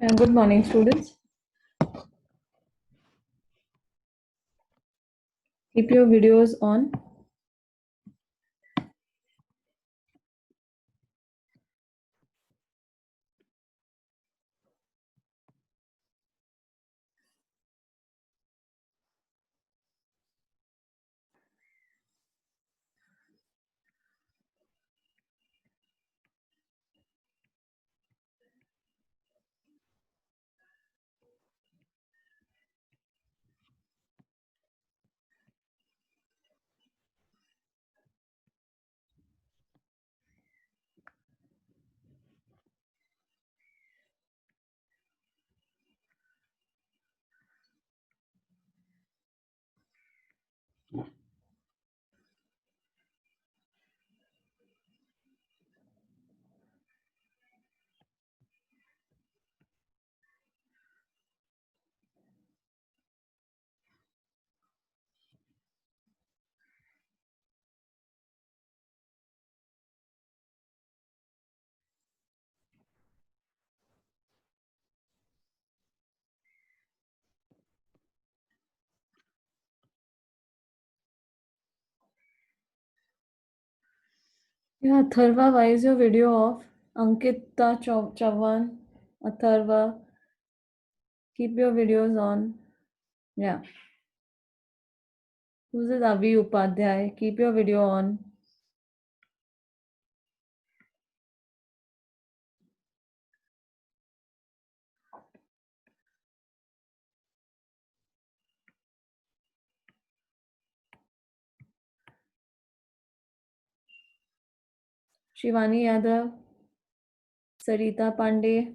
Good morning, students. Keep your videos on. Yeah, Atharva, why is your video off? Ankita Chavan, Atharva, keep your videos on. Yeah. Who's this Avi Upadhyay? Keep your video on. Shivani Yadav, Sarita Pandey,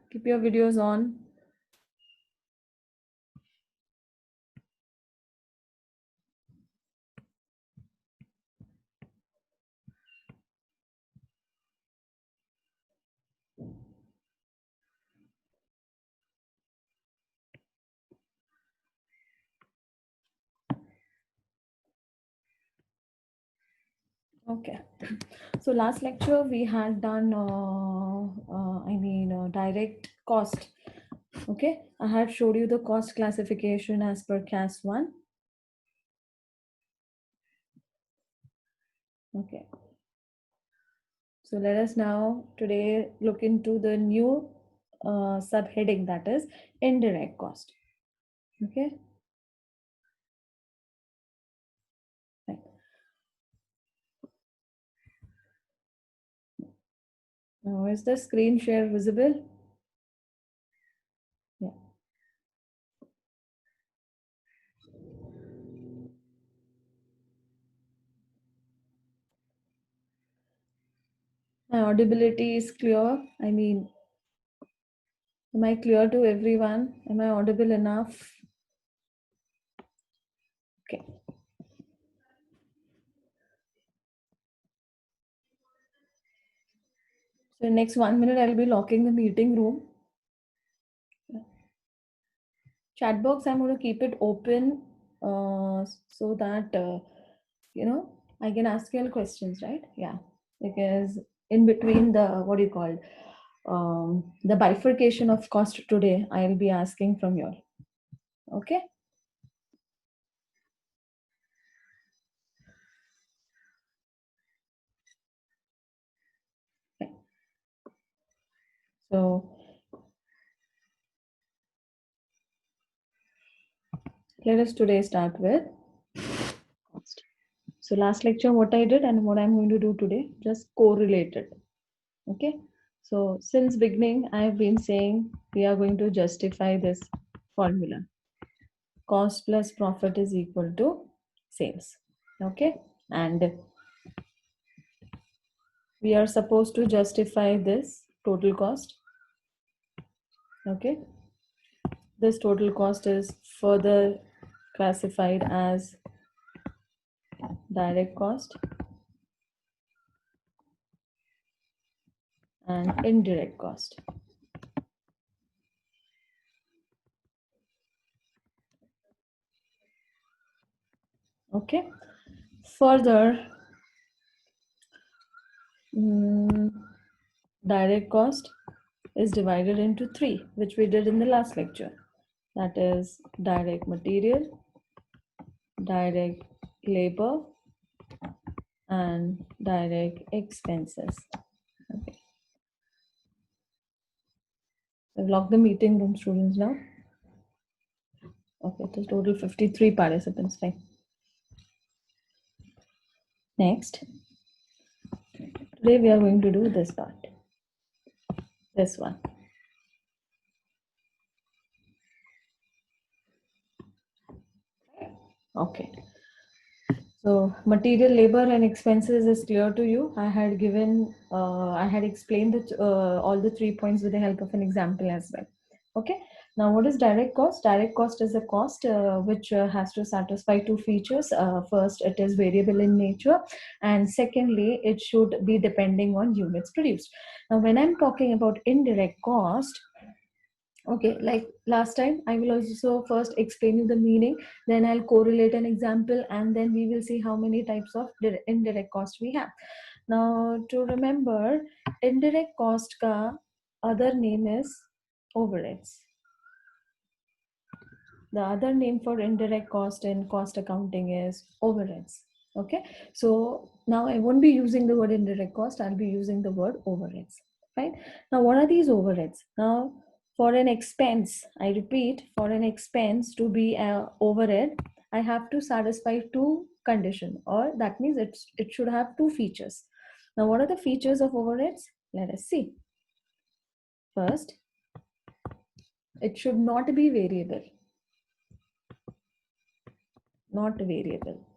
keep your videos on. Okay. So last lecture we had done, direct cost. Okay. I had showed you the cost classification as per CAS 1. Okay. So let us now today look into the new subheading, that is indirect cost. Okay. Right. Now is the screen share visible? Yeah. My audibility is clear. I mean, am I clear to everyone? Am I audible enough? Okay. So next 1 minute, I'll be locking the meeting room. Chat box, I'm going to keep it open so that, I can ask you all questions, right? Yeah. Because in between the, what do you call, the bifurcation of cost today, I'll be asking from you all. Okay. Okay. So let us today start with cost. So last lecture, what I did and what I'm going to do today, just correlated. Okay. So since beginning, I've been saying we are going to justify this formula. Cost plus profit is equal to sales. Okay. And we are supposed to justify this total cost. Okay. This total cost is further classified as direct cost and indirect cost. Okay. Further, direct cost is divided into three, which we did in the last lecture. That is direct material, direct labor, and direct expenses. Okay. I've locked the meeting room, students, now. Okay, there's total 53 participants. Fine. Next, today we are going to do this part. This one. Okay. So material, labor, and expenses is clear to you. I had given, I had explained all the 3 points with the help of an example as well. Okay. Now, what is direct cost? Direct cost is a cost which has to satisfy two features. First, it is variable in nature, and secondly, it should be depending on units produced. Now, when I'm talking about indirect cost, okay, like last time, I will also first explain you the meaning, then I'll correlate an example, and then we will see how many types of indirect cost we have. Now, to remember, indirect cost ka other name is overheads. The other name for indirect cost in cost accounting is overheads. Okay, so now I won't be using the word indirect cost, I'll be using the word overheads. Right? Now, what are these overheads? Now, for an expense, I repeat, for an expense to be an overhead, I have to satisfy two conditions, or that means it should have two features. Now, what are the features of overheads? Let us see. First, it should not be variable. Not variable.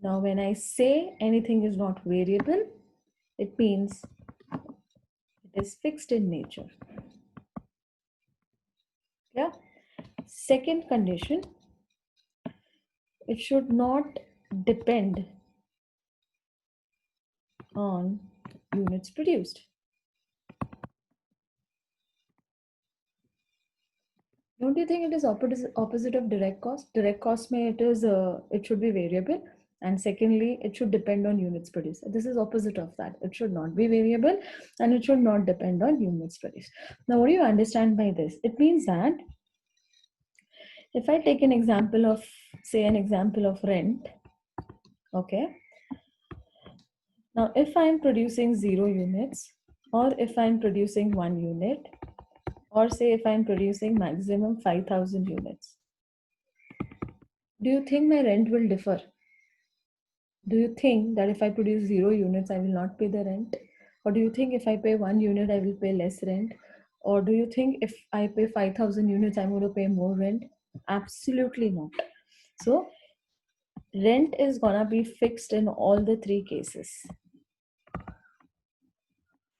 Now, when I say anything is not variable, it means it is fixed in nature. Yeah. Second condition, it should not depend on units produced. Don't you think it is opposite of direct cost? Direct cost may it should be variable, and secondly, it should depend on units produced. This is opposite of that. It should not be variable, and it should not depend on units produced. Now, what do you understand by this? It means that if I take an example of, say, an example of rent, okay. Now, if I'm producing 0 units, or if I'm producing 1 unit, or say if I'm producing maximum 5,000 units, do you think my rent will differ? Do you think that if I produce 0 units, I will not pay the rent? Or do you think if I pay 1 unit, I will pay less rent? Or do you think if I pay 5,000 units, I'm going to pay more rent? Absolutely not. So, rent is gonna be fixed in all the three cases.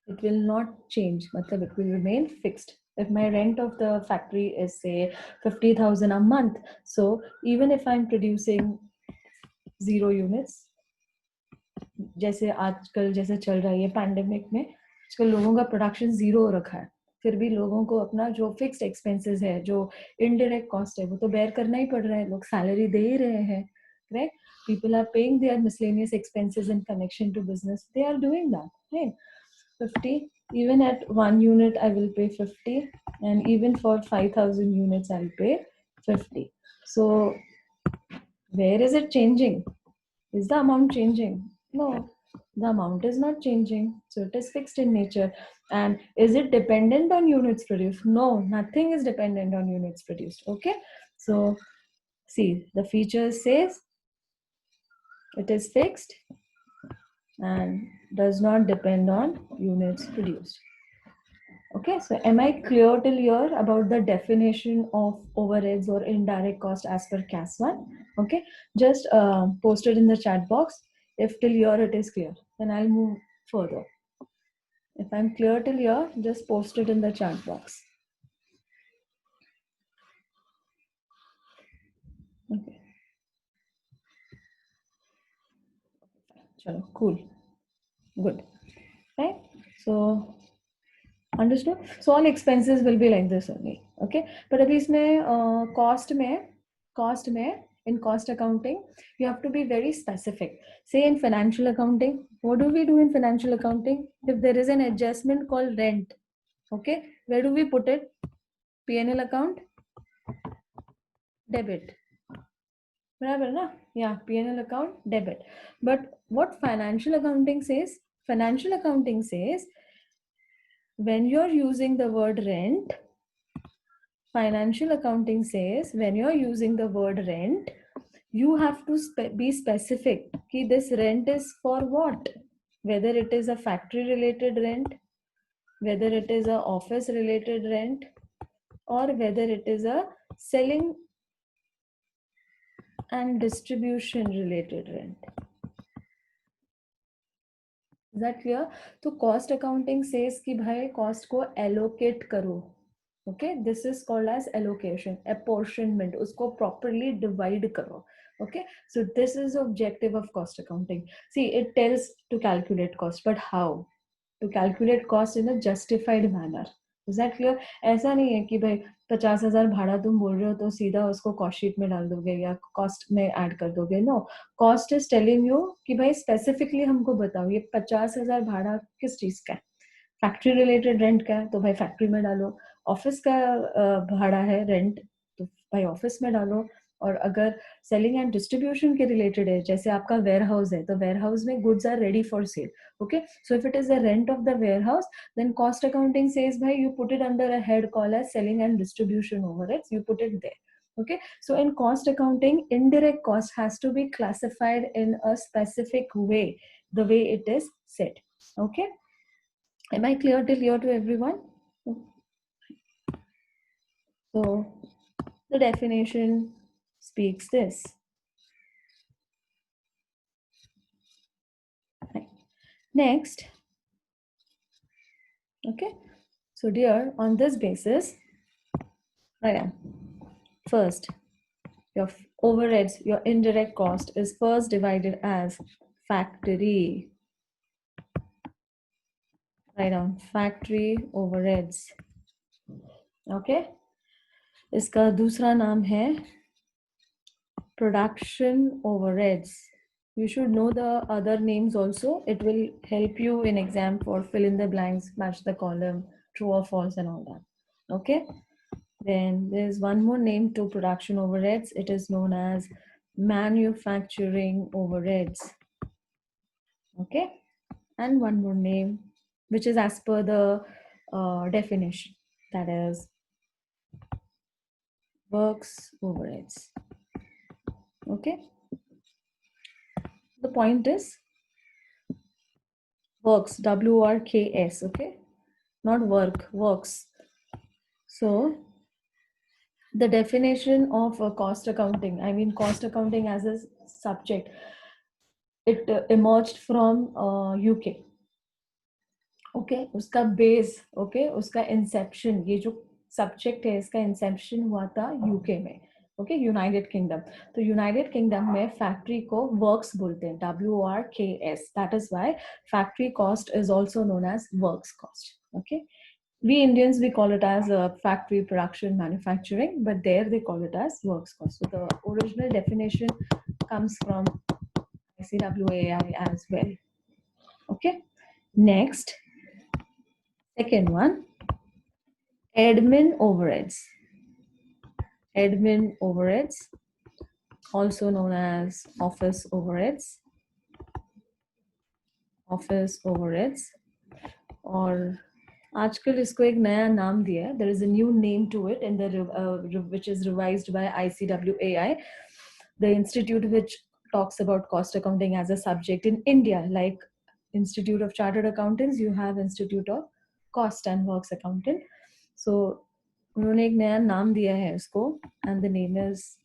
It will not change, but it will remain fixed. If my rent of the factory is say 50,000 a month, so even if I'm producing 0 units, जैसे आजकल जैसे चल रहा है ये pandemic में, आजकल लोगों का प्रोडक्शन 0 हो रखा है, फिर भी लोगों को अपना जो फिक्स्ड एक्सपेंसेस है, जो इनडायरेक्ट कॉस्ट है, वो तो बेयर करना ही पड़ रहा है. लोग सैलरी दे ही रहे हैं, right? People are paying their miscellaneous expenses in connection to business. They are doing that, right? 50, even at 1 unit I will pay 50, and even for 5,000 units I'll pay 50. So where is it changing? Is the amount changing? No, the amount is not changing. So it is fixed in nature. And is it dependent on units produced? No, nothing is dependent on units produced. Okay, so see, the feature says it is fixed and does not depend on units produced. Okay, so am I clear till here about the definition of overheads or indirect cost as per CAS 1? Okay, just post it in the chat box. If till here it is clear, then I'll move further. If I'm clear till here, just post it in the chat box. Okay. Chalo, cool. Good. Right? So, understood? So all expenses will be like this only. Okay. But at least cost में In cost accounting, you have to be very specific. Say in financial accounting, what do we do in financial accounting? If there is an adjustment called rent, okay, where do we put it? P&L account, debit. Barabar na? Yeah, P&L account, debit. But what financial accounting says? Financial accounting says when you're using the word rent, financial accounting says when you're using the word rent, you have to be specific. Ki this rent is for what? Whether it is a factory related rent, whether it is a office related rent, or whether it is a selling and distribution related rent. Is that clear? तो cost accounting says कि भाई cost को allocate करो. Okay, this is called as allocation, apportionment. उसको properly divide करो. Okay, so this is the objective of cost accounting. See, it tells to calculate cost, but how? To calculate cost in a justified manner. Is that clear? ऐसा नहीं है कि भाई 50,000 भाड़ा तुम बोल रहे हो तो सीधा उसको कॉस्ट शीट में डाल दोगे या कॉस्ट में ऐड कर दोगे. No, cost is telling you कि भाई स्पेसिफिकली हमको बताओ ये 50,000 भाड़ा किस चीज का है. फैक्ट्री रिलेटेड रेंट का है तो भाई फैक्ट्री में डालो. ऑफिस का भाड़ा है रेंट तो भाई ऑफिस में डालो. और अगर सेलिंग एंड डिस्ट्रीब्यूशन के रिलेटेड है, जैसे आपका वेयर हाउस है तो वेयर हाउस में goods are ready for sale. Okay, so if it is the rent of the warehouse, then cost accounting says bhai you put it under a head called as selling and distribution overheads. You put it there. Okay, so in cost accounting, indirect cost has to be classified in a specific way, the way it is said. Okay, am I clear till here to everyone? So the definition speaks this. Next, okay, so dear, on this basis, first, your overheads, your indirect cost is first divided as factory. Write down factory overheads. Okay, इसका दूसरा नाम है production overheads. You should know the other names also. It will help you in exam for fill in the blanks, match the column, true or false and all that. Okay, then there's one more name to production overheads. It is known as manufacturing overheads. Okay, and one more name which is as per the definition, that is works overheads. Okay, the point is works, WRKS. Okay, not work, works. So the definition of cost accounting, I mean cost accounting as a subject, it emerged from UK. Okay, उसका base, okay, उसका Inception, ये जो subject है इसका Inception हुआ था UK में. Okay, United Kingdom. तो यूनाइटेड किंगडम में फैक्ट्री को वर्क्स बोलते हैं, WRKS. That is why factory cost is also known as works cost. Okay, we Indians, we call it as factory production manufacturing, but there they call it as works cost. So the original definition comes from ICWAI as well. Okay, next, second one, admin overheads. Admin overheads, also known as office overheads. Office overheads, और आजकल इसको एक नया नाम दिया है. There is a new name to it in the which is revised by ICWAI, the institute which talks about cost accounting as a subject in India. Like Institute of Chartered Accountants, you have Institute of Cost and Works Accountant. So उन्होंने एक नया नाम दिया है इसको, and the name is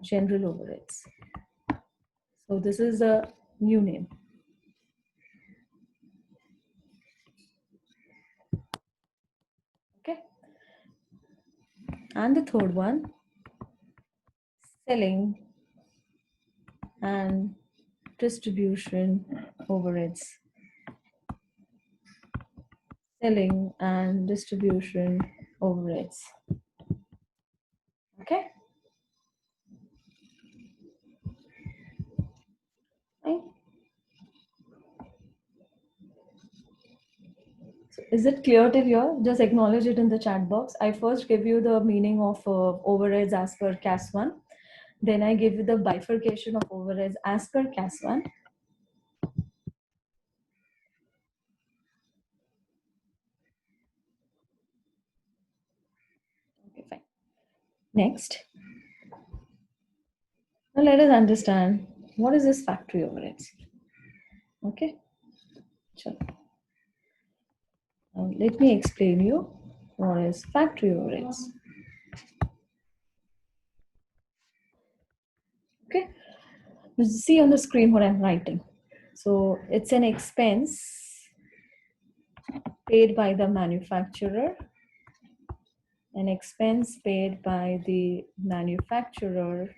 general overheads. So this is a new name. Okay, and the third one, selling and distribution overheads. Selling and distribution overheads. Okay, Is it clear till here? Just acknowledge it in the chat box. I first give you the meaning of overheads as per CAS 1. Then I give you the bifurcation of overheads as per CAS 1. Okay, fine. Next. Now let us understand what is this factory overheads. Okay. Sure. Now let me explain you what is factory overheads. Okay. You see on the screen what I'm writing. So it's an expense paid by the manufacturer, an expense paid by the manufacturer,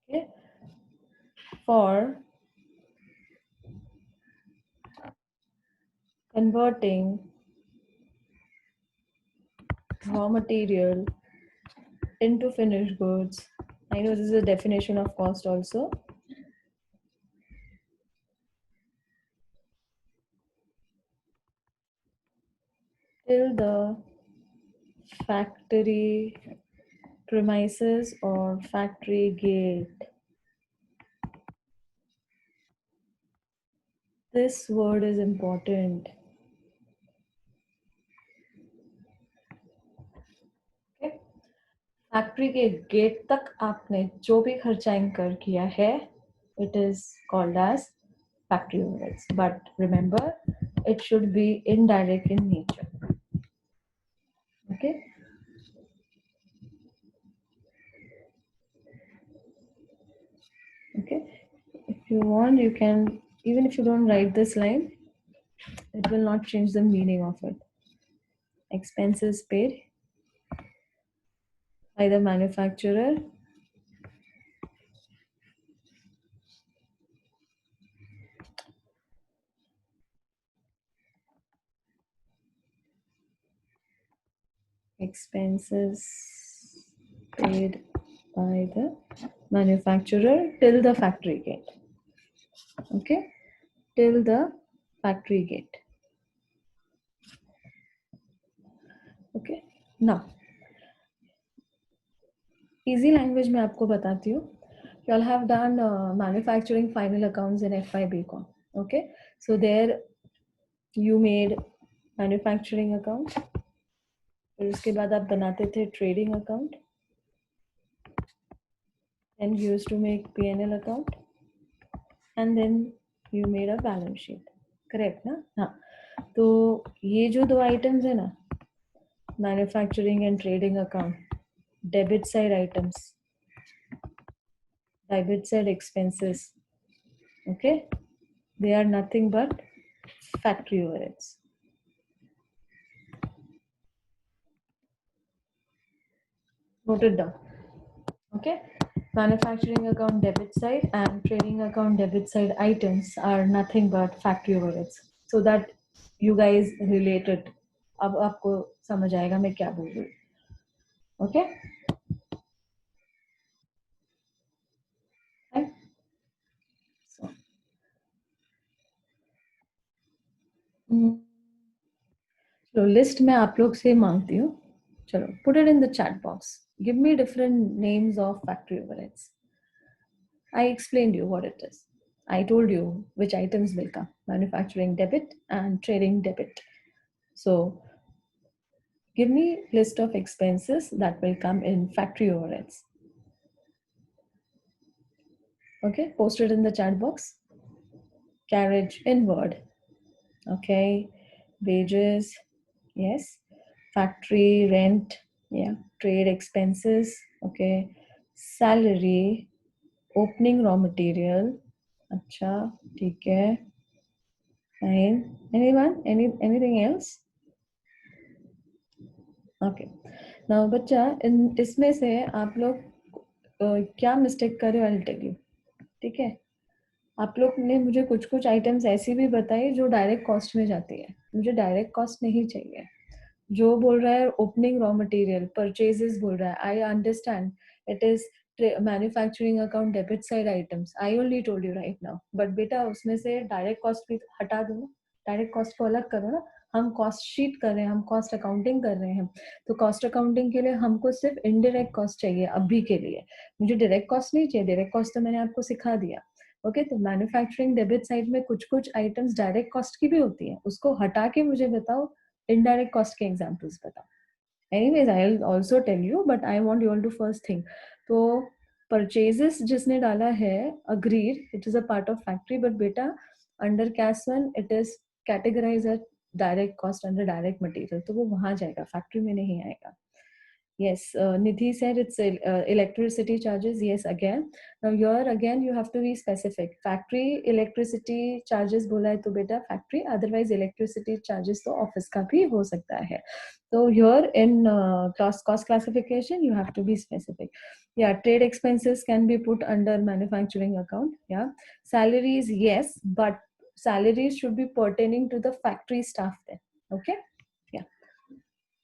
okay, for converting raw material into finished goods. I know this is a definition of cost also. Till the factory premises or factory gate. This word is important. Okay. Factory के gate तक आपने जो भी खर्चा इंकर किया है, it is called as factory overheads. But remember, it should be indirect in nature. Okay. Okay. If you want, you can, even if you don't write this line, it will not change the meaning of it. Expenses paid by the manufacturer expenses paid by the manufacturer till the factory gate. Okay, till the factory gate. Okay, now easy language में आपको बताती हूँ. You all have done manufacturing final accounts in FY BCom. Okay, so there you made manufacturing account. फिर उसके बाद आप बनाते थे trading account. Then you used to make P&L account, and then you made a balance sheet. Correct ना? हाँ. तो ये जो दो items है ना, manufacturing and trading account, debit side items, debit side expenses. Okay, they are nothing but factory overheads. Note it down. Okay, manufacturing account debit side and trading account debit side items are nothing but factory overheads. So that you guys relate it. अब आपको समझ आएगा मैं क्या बोल रही हूँ. Okay. Right? So list मैं आप लोग से मांगती हूँ. चलो, put it in the chat box. Give me different names of factory overheads. I explained you what it is. I told you which items will come. Manufacturing debit and trading debit. So give me list of expenses that will come in factory overheads. Okay, post it in the chat box. Carriage in Word. Okay, wages, yes. Factory rent, yeah. Trade expenses, okay. Salary, opening raw material. अच्छा, ठीक है. Fine. Anyone? Anything else? Okay. Now, बच्चा इसमें से आप लोग क्या mistake कर रहे हो? I'll tell you. ठीक है. आप लोग ने मुझे कुछ कुछ आइटम्स ऐसी भी बताई जो डायरेक्ट कॉस्ट में जाती है. मुझे डायरेक्ट कॉस्ट नहीं चाहिए. जो बोल रहा है ओपनिंग रॉ मटेरियल परचेजेस बोल रहा है. I understand it is manufacturing account debit side items, I only told you right now, but बेटा उसमें से डायरेक्ट कॉस्ट भी हटा दो ना, डायरेक्ट कॉस्ट को अलग करो ना। हम कॉस्ट शीट कर रहे हैं, हम कॉस्ट अकाउंटिंग कर रहे हैं, तो कॉस्ट अकाउंटिंग के लिए हमको सिर्फ इनडायरेक्ट कॉस्ट चाहिए अभी के लिए, मुझे डायरेक्ट कॉस्ट नहीं चाहिए। डायरेक्ट कॉस्ट तो मैंने आपको सिखा दिया। ओके तो मैन्युफैक्चरिंग डेबिट साइड में कुछ कुछ आइटम्स डायरेक्ट कॉस्ट की भी होती है, उसको हटा के मुझे बताओ इनडायरेक्ट कॉस्ट के एग्जांपल्स बताओ। Anyways, I'll also tell you, but I want you all to first think. तो purchases जिसने डाला है, agreed, it is a part of factory, but बेटा under CAS 1 it is categorized as direct cost under direct material, तो वो वहाँ जाएगा, factory में नहीं आएगा। Yes, Nidhi said it's electricity charges. Yes, again. Now here again you have to be specific. Factory electricity charges बोला है तो बेटा factory. Otherwise electricity charges तो office का भी हो सकता है. So here in cost classification you have to be specific. Yeah, trade expenses can be put under manufacturing account. Yeah, salaries yes, but salaries should be pertaining to the factory staff then. Okay. Yeah.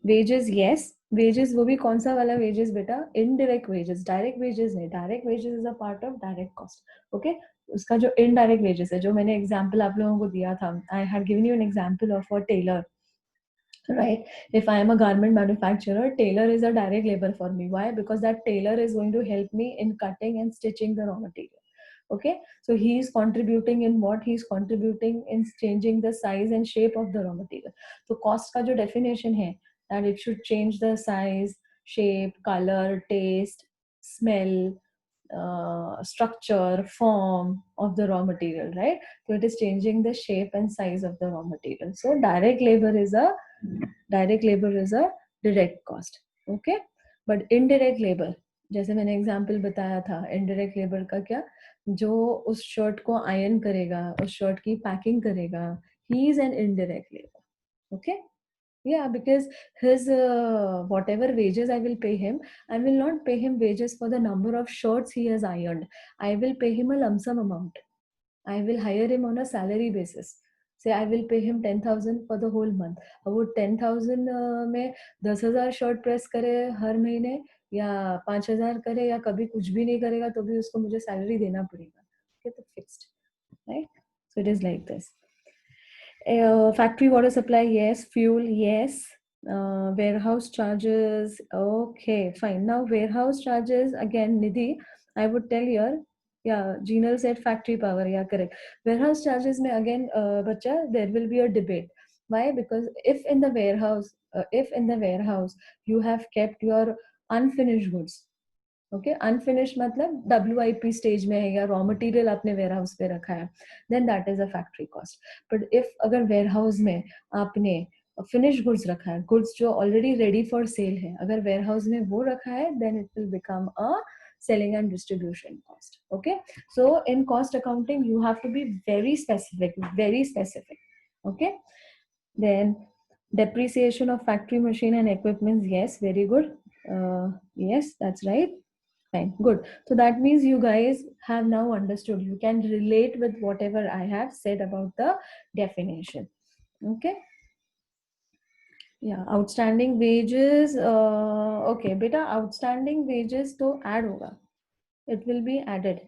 Wages yes, wages वो भी कौन सा वाला wages बेटा, indirect wages, direct wages नहीं, direct wages is a part of direct cost. Okay उसका जो indirect wages है, जो मैंने एग्जांपल आप लोगों को दिया था, I had given you an example of a tailor, right? If I am a garment manufacturer, tailor is a direct labor for me. Why? Because that tailor is going to help me in cutting and stitching the raw material. Okay, so he is contributing in what? He is contributing in changing the size and shape of the raw material. So cost का जो definition है, that it should change the size, shape, color, taste, smell, structure, form of the raw material, right? So it is changing the shape and size of the raw material. So direct labor is a direct cost. Okay, but indirect labor, जैसे मैंने example बताया था, indirect labour का क्या, जो उस shirt को iron करेगा, उस शर्ट की पैकिंग करेगा, he is an indirect labour. Okay, yeah, because his whatever wages I will pay him, I will not pay him wages for the number of shirts he has ironed. I will pay him a lump sum amount. I will hire him on a salary basis. Say I will pay him 10,000 for the whole month. अब वो 10,000 में 10,000 shirt press करे हर महीने, या 5,000 करे, या कभी कुछ भी नहीं करेगा तो भी उसको मुझे सैलरी देना पड़ेगा. Okay, तो fixed, right? So it is like this. Factory water supply, yes. Fuel, yes. Warehouse charges, okay, fine. Now warehouse charges, again, Nidhi, I would tell here, yeah, Jinal said factory power, yeah, correct. Warehouse charges में again, bacha, there will be a debate. Why? Because if in the warehouse you have kept your unfinished goods, okay unfinished मतलब WIP stage में है, या raw material आपने warehouse पे रखा है, then that is a factory cost. But if अगर warehouse में आपने फिनिश गुड्स रखा है, गुड्स जो ऑलरेडी रेडी फॉर सेल है, अगर वेयर हाउस में वो रखा है, then it will become a selling and distribution cost. Okay, so in cost accounting you have to be very specific. Okay, then depreciation of factory machine and equipment, yes, very good. Yes, that's right. Fine, good. So that means you guys have now understood. You can relate with whatever I have said about the definition. Okay. Yeah, outstanding wages. Okay, beta, outstanding wages to add hoga. It will be added.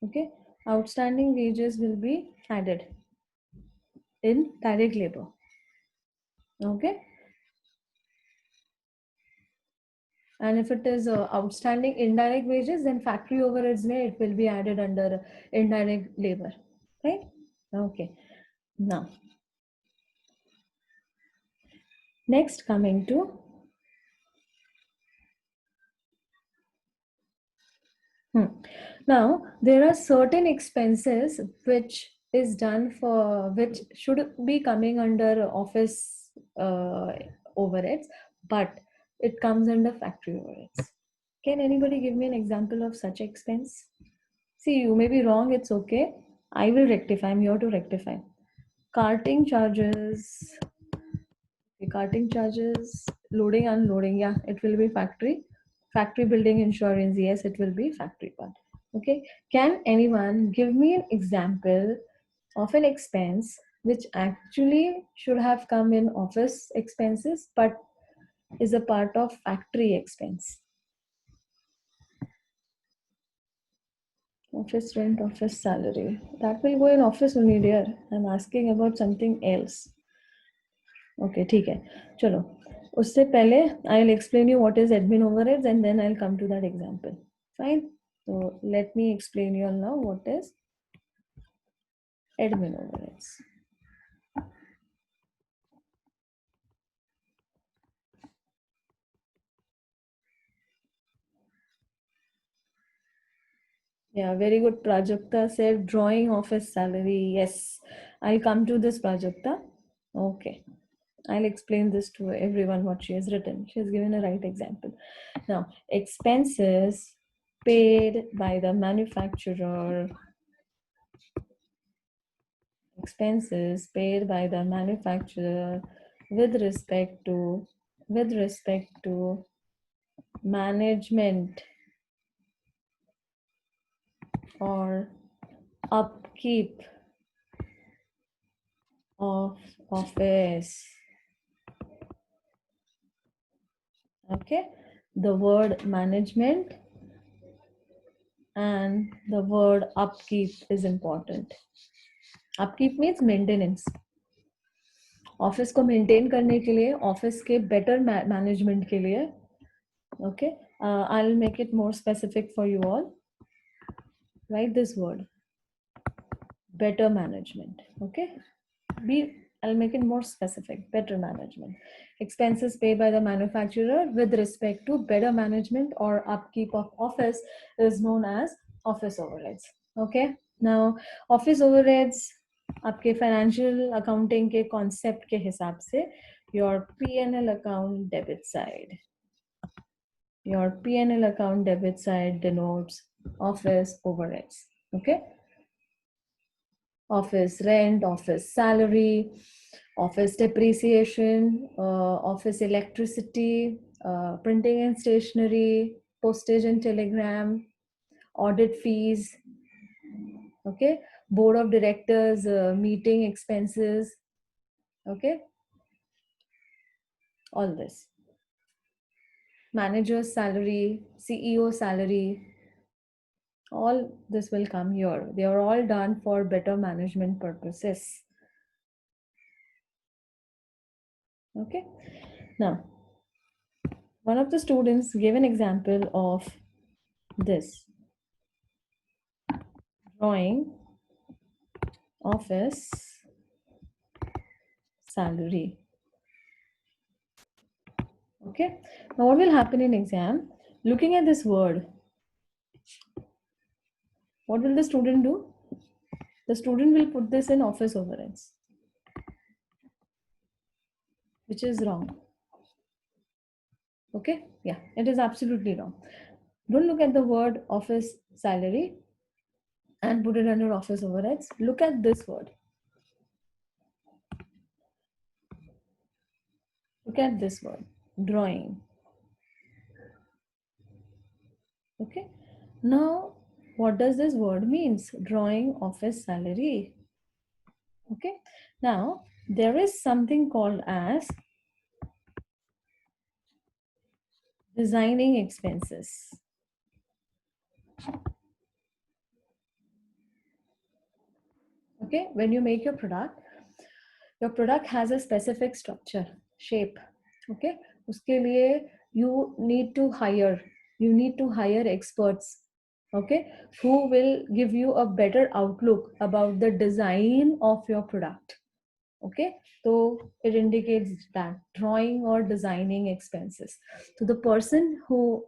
Okay, outstanding wages will be added in direct labor. Okay. And if it is outstanding indirect wages, then factory overheads may it will be added under indirect labor, right? Okay. Now, next coming to now there are certain expenses which is done for which should be coming under office overheads, but it comes under factory overheads. Can anybody give me an example of such expense? See, you may be wrong, it's okay. I will rectify, I'm here to rectify. Carting charges, loading, unloading, yeah, it will be factory. Factory building insurance, yes, it will be factory part. Okay, can anyone give me an example of an expense which actually should have come in office expenses but is a part of factory expense? Office rent, office salary. That will go in office only, dear. I'm asking about something else. Okay, ठीक है. चलो. उससे पहले I'll explain you what is admin overheads and then I'll come to that example. Fine. So let me explain you all now what is admin overheads. Yeah, very good. Prajakta said drawing office salary. Yes, I'll come to this, Prajakta. Okay, I'll explain this to everyone what she has written. She has given a right example. Now, expenses paid by the manufacturer. Expenses paid by the manufacturer with respect to management or upkeep of office. Okay, the word management and the word upkeep is important. Upkeep means maintenance. Office को maintain करने के लिए, office के better management के लिए. Okay, I'll make it more specific for you all. Write this word, better management. Okay, I'll make it more specific, better management. Expenses paid by the manufacturer with respect to better management or upkeep of office is known as office overheads. Okay, now office overheads आपके financial accounting के concept के हिसाब से your P&L account debit side. Your P&L account debit side denotes office overheads. Okay, office rent, office salary, office depreciation, office electricity, printing and stationery, postage and telegram, audit fees. Okay, board of directors meeting expenses. Okay, all this, manager's salary, CEO salary, all this will come here. They are all done for better management purposes. Okay, now one of the students gave an example of this, drawing office salary. Okay, now what will happen in exam? Looking at this word, what will the student do? The student will put this in office overheads, which is wrong. Okay, yeah, it is absolutely wrong. Don't look at the word office salary and put it under office overheads. Look at this word. Look at this word, drawing. Okay, now what does this word means? Drawing office salary. Okay, now there is something called as designing expenses. Okay, when you make your product has a specific structure, shape. Okay, uske liye you need to hire experts. Okay, who will give you a better outlook about the design of your product. Okay, so it indicates that drawing or designing expenses. So the person whom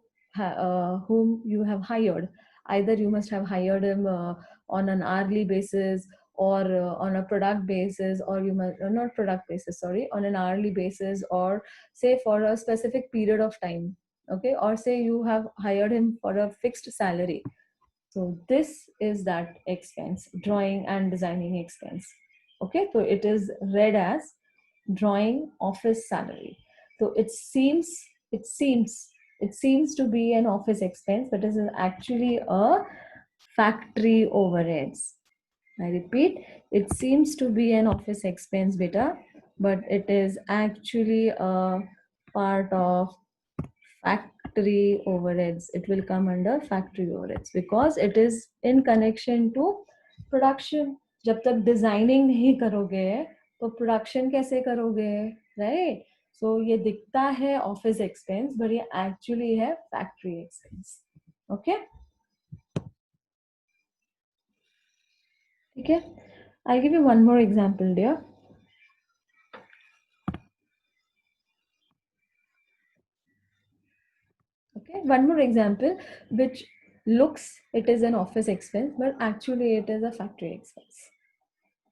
you have hired, either you must have hired him on an hourly basis or on a product basis, or you must not product basis, sorry, on an hourly basis, or say for a specific period of time. Okay, or say you have hired him for a fixed salary. So this is that expense, drawing and designing expense. Okay, so it is read as drawing office salary. So it seems to be an office expense, but it is actually a factory overheads. I repeat, it seems to be an office expense, beta, but it is actually a part of factory overheads. It will come under factory overheads because it is in connection to production. जब तक designing नहीं करोगे तो production कैसे करोगे, right? सो ये दिखता है ऑफिस एक्सपेंस, बट ये एक्चुअली है फैक्ट्री एक्सपेंस. ओके, ठीक है. I give you one more example dear. Okay, one more example which looks it is an office expense but actually it is a factory expense.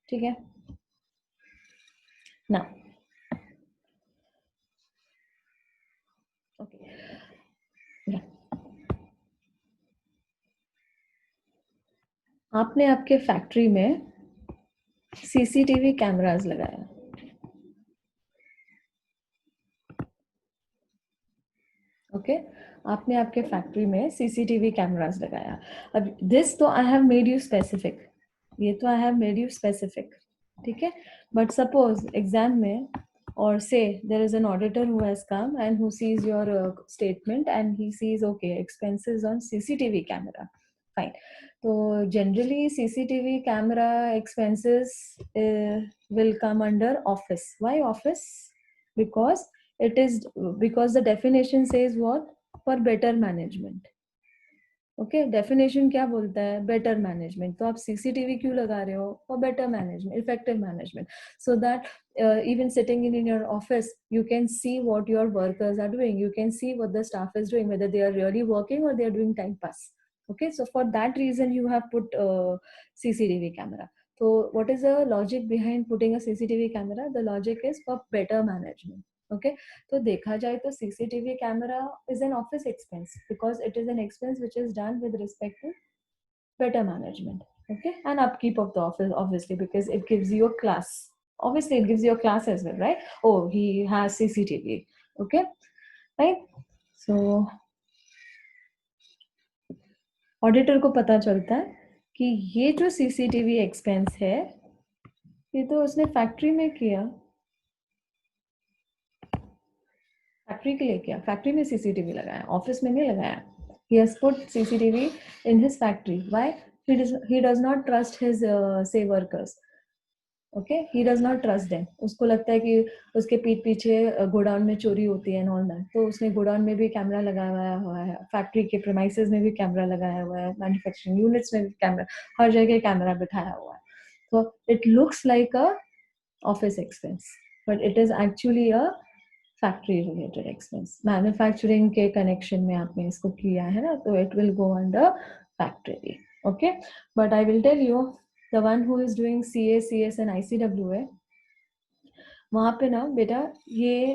ठीक है. Now, okay, yeah. आपने आपके factory में CCTV cameras लगाया. Okay, आपने आपके factory में CCTV cameras लगाया. अब दिस तो I have made you specific, ये तो I have made you specific, ठीक है. बट सपोज एग्जाम में, or say there is an auditor who has come and who sees your statement and he sees okay expenses on CCTV camera, fine. So generally CCTV camera expenses will come under office. Why office? Because it is, because the definition says what? For better management. Okay, definition क्या बोलता है? Better management. तो आप CCTV क्यों लगा रहे हो? For better management, effective management, so that even sitting in your office you can see what your workers are doing, you can see what the staff is doing, whether they are really working or they are doing time pass. Okay, so for that reason you have put CCTV camera. So what is the logic behind putting a CCTV camera? The logic is for better management. Okay, तो देखा जाए तो CCTV camera is an office expense because it is an expense which is done with respect to better management, okay, and upkeep of the office, obviously, because it gives you a class. Obviously it gives you a class as well, right? Oh, he has CCTV. Okay, right? So auditor को पता चलता है कि ये जो CCTV expense है ये तो उसने फैक्ट्री में किया, फैक्ट्री के लिए किया, फैक्ट्री में सीसीटीवी लगाया, ऑफिस में नहीं लगाया. He has put CCTV in his factory. Why? He does not trust his say workers. Okay, he does not trust them. उसको लगता है कि उसके पीठ पीछे गोडाउन में चोरी होती है and all that. तो उसने गोडाउन में भी कैमरा लगाया हुआ है, फैक्ट्री के प्रेमाइसेस में भी कैमरा लगाया हुआ है, मैन्युफैक्चरिंग यूनिट्स में भी कैमरा, हर जगह कैमरा बिठाया हुआ है. So it looks like a office expense, but it is actually a factory related expense. Manufacturing के कनेक्शन में आपने इसको किया है ना, तो it will go under factory. Okay, but I will tell you the one who is doing CA, CS and ICWA, वहां पे ना बेटा ये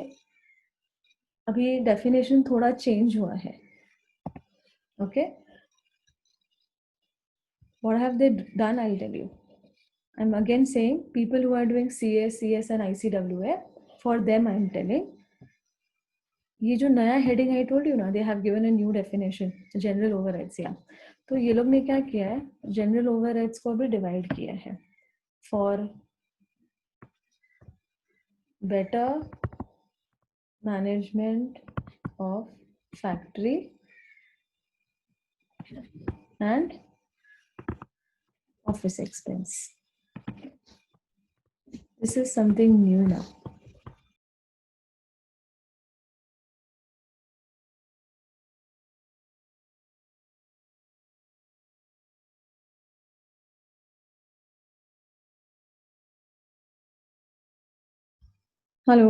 अभी डेफिनेशन थोड़ा चेंज हुआ है. Okay, what have they done? I will tell you. I'm again saying people who are doing CA, CS and ICWA, for them I'm telling, ये जो नया हेडिंग आई टोल्ड यू ना, they have given a new definition, general overheads. या तो ये लोग ने क्या किया है, जनरल ओवरहेड्स को भी डिवाइड किया है for better management of factory and office expense. This is something new now. Hello.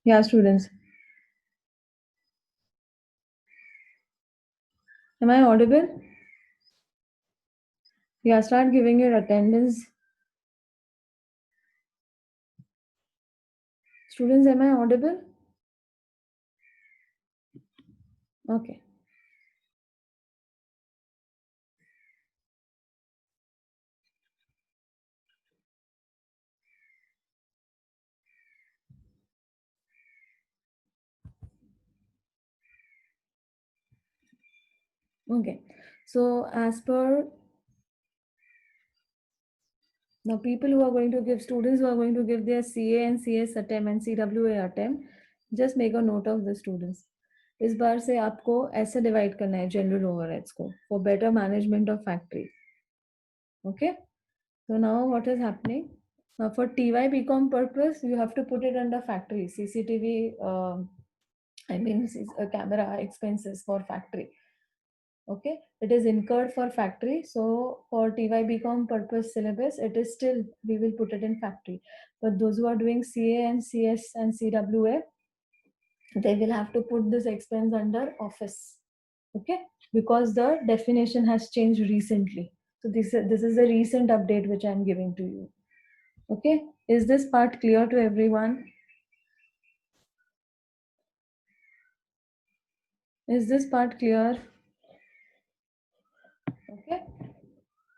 Yeah, students. Am I audible? Yeah, start giving your attendance. Students, am I audible? Okay. Okay. So as per now, people who are going to give, students who are going to give their CA and CS attempt and CWA attempt, just make a note of the students. इस बार से आपको ऐसे divide करना है general overheads को for better management of factory. Okay, so now what is happening? Now for TY BCom purpose, you have to put it under factory. CCTV, I mean camera expenses for factory. Okay, it is incurred for factory. So for TY BCom purpose syllabus, it is still, we will put it in factory. But those who are doing CA and CS and CWA, they will have to put this expense under office. Okay, because the definition has changed recently. So this is a recent update which I am giving to you. Okay, is this part clear to everyone? Is this part clear? Okay,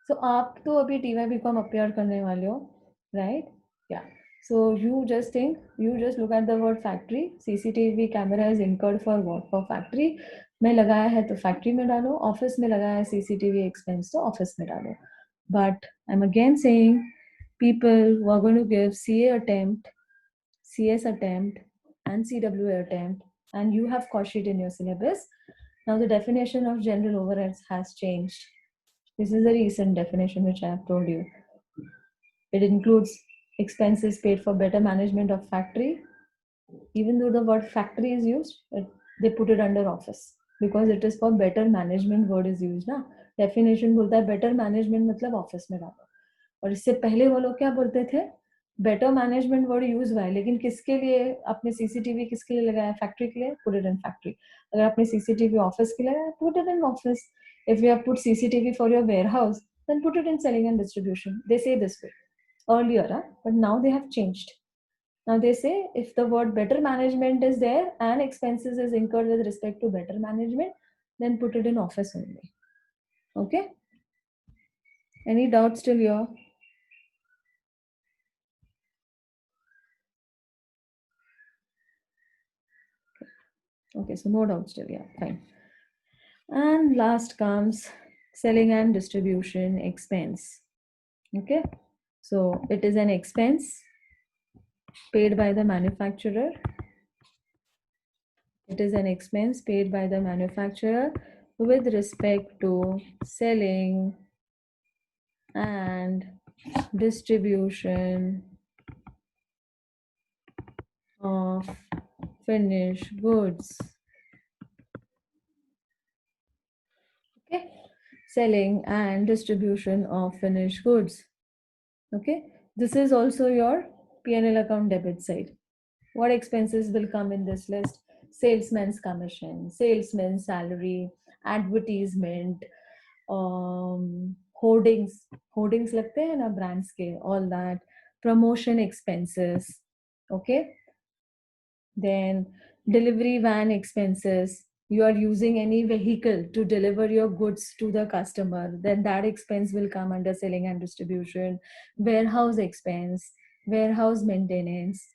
so आप तो अभी TY BCom appear करने वाले हो, right? Yeah, so you just think, you just look at the word factory. CCTV camera is incurred for what? For factory में लगाया है तो factory में डालो, office में लगाया है CCTV expense तो office में डालो. But I'm again saying, people who are going to give CA attempt, CS attempt and CWA attempt, and you have cost sheet in your syllabus. Now the definition of general overheads has changed. This is a recent definition which I have told you. It includes expenses paid for better management of factory. Even though the word factory is used, they put it under office because it is for better management word is used ना. Definition बोलता है better management मतलब office में डालो. और इससे पहले वो लोग क्या बोलते थे, बेटर मैनेजमेंट वर्ड यूज हुआ है, लेकिन किसके लिए? आपने सीसीटीवी किसके लिए लगाया? फैक्ट्री के लिए, पुट इट इन फैक्ट्री. अगर आपने सीसीटीवी ऑफिस के लिए लगाया, put it in office. If you have put CCTV for your warehouse, then put it in selling and distribution. They say this way earlier, but now they have changed. Now they say if the word better management is there and expenses is incurred with respect to better management, then put it in office only. Okay, any doubts till here? Okay, so no doubts still, yeah, fine. And last comes selling and distribution expense. Okay, so it is an expense paid by the manufacturer. It is an expense paid by the manufacturer with respect to selling and distribution of finished goods. Okay, selling and distribution of finished goods. Okay, this is also your P&L account debit side. What expenses will come in this list? Salesman's commission, salesman's salary, advertisement, hoardings लगते हैं ना brands के, all that, promotion expenses. Okay, then delivery van expenses. You are using any vehicle to deliver your goods to the customer, then that expense will come under selling and distribution. Warehouse expense, warehouse maintenance.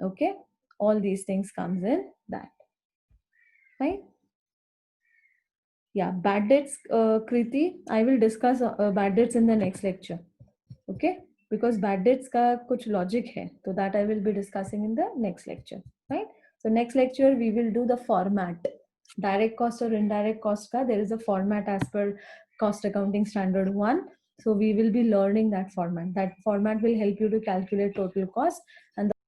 Okay, all these things comes in that. Fine. Yeah, bad debts, Kriti, I will discuss bad debts in the next lecture. Okay, because bad debts का कुछ logic है, so that I will be discussing in the next lecture. Right. So next lecture we will do the format. Direct cost or indirect cost का there is a format as per cost accounting standard 1. So we will be learning that format. That format will help you to calculate total cost and